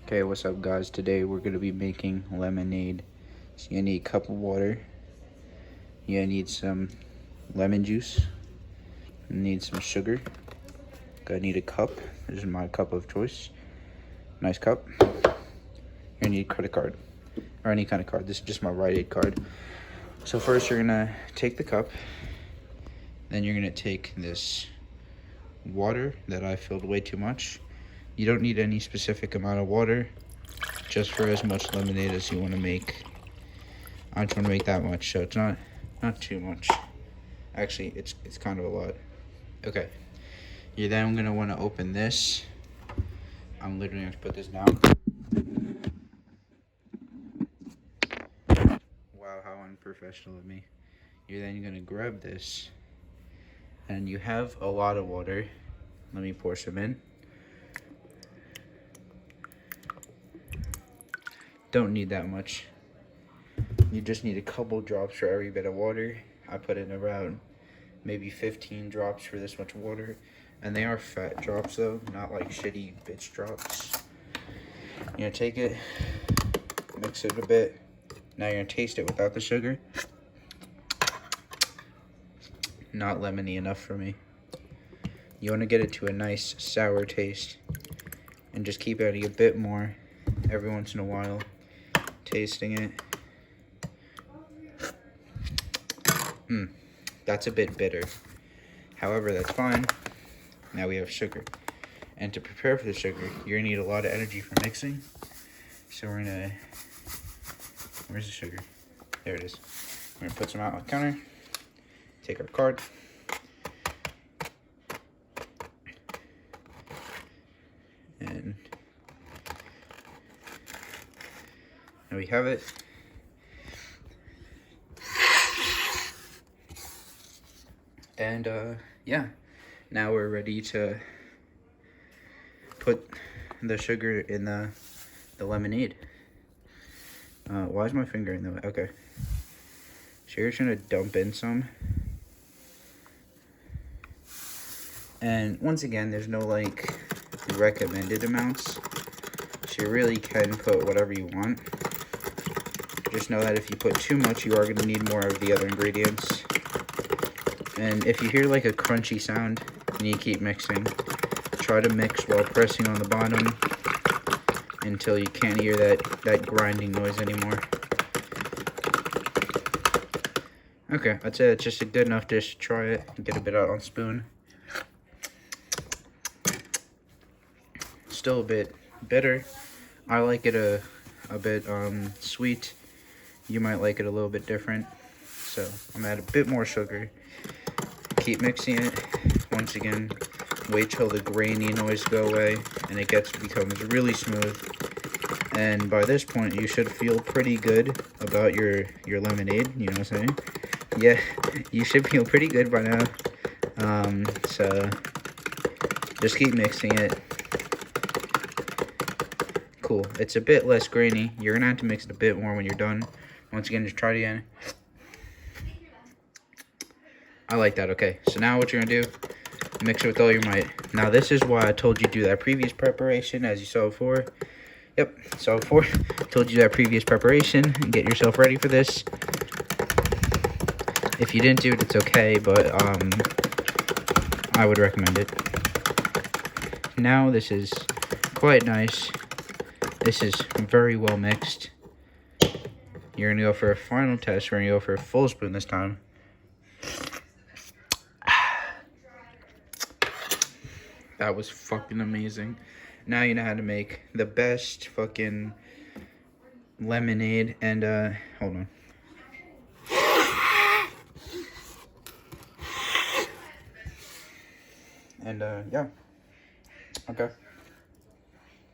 Okay, what's up guys? Today we're going to be making lemonade. So you need a cup of water. You need some lemon juice. You need some sugar. Gonna need a cup. This is my cup of choice. Nice cup. You're gonna need a credit card. Or any kind of card. This is just my Rite Aid card. So first you're gonna take the cup. Then you're gonna take this water that I filled way too much. You don't need any specific amount of water, just for as much lemonade as you want to make. I just want to make that much, so it's not too much. Actually, it's kind of a lot. Okay. You're then gonna want to open this. I'm literally going to put this down. Wow, how unprofessional of me. You're then gonna grab this, and you have a lot of water. Let me pour some in. Don't need that much. You just need a couple drops for every bit of water. I put in around maybe 15 drops for this much water. And they are fat drops though, not like shitty bitch drops. You're gonna take it, mix it a bit. Now you're gonna taste it without the sugar. Not lemony enough for me. You wanna get it to a nice sour taste. And just keep adding a bit more every once in a while. Tasting it. That's a bit bitter. However, that's fine. Now we have sugar. And to prepare for the sugar, you're gonna need a lot of energy for mixing. So we're gonna, where's the sugar? There it is. We're gonna put some out on the counter. Take our card. And there we have it. And yeah, now we're ready to put the sugar in the lemonade. Why is my finger in the way? Okay. So you're just gonna dump in some. And once again, there's no like recommended amounts. So you really can put whatever you want. Just know that if you put too much, you are gonna need more of the other ingredients. And if you hear like a crunchy sound and you keep mixing, try to mix while pressing on the bottom until you can't hear that grinding noise anymore. Okay, I'd say that's just good enough to just try it and get a bit out on spoon. Still a bit bitter. I like it a bit sweet. You might like it a little bit different. So I'm gonna add a bit more sugar. Keep mixing it. Once again, wait till the grainy noise go away and it becomes really smooth. And by this point, you should feel pretty good about your lemonade. You know what I'm saying? Yeah, you should feel pretty good by now. So just keep mixing it. Cool. It's a bit less grainy. You're gonna have to mix it a bit more when you're done. Once again, just try it again. I like that. Okay, so now what you're gonna do, mix it with all your might. Now this is why I told you to do that previous preparation, as you saw before. Yep, saw before. Told you that previous preparation and get yourself ready for this. If you didn't do it, it's okay, but I would recommend it. Now this is quite nice. This is very well mixed. You're gonna go for a final test. We're gonna go for a full spoon this time. That was fucking amazing. Now you know how to make the best fucking lemonade. And hold on. And yeah. Okay.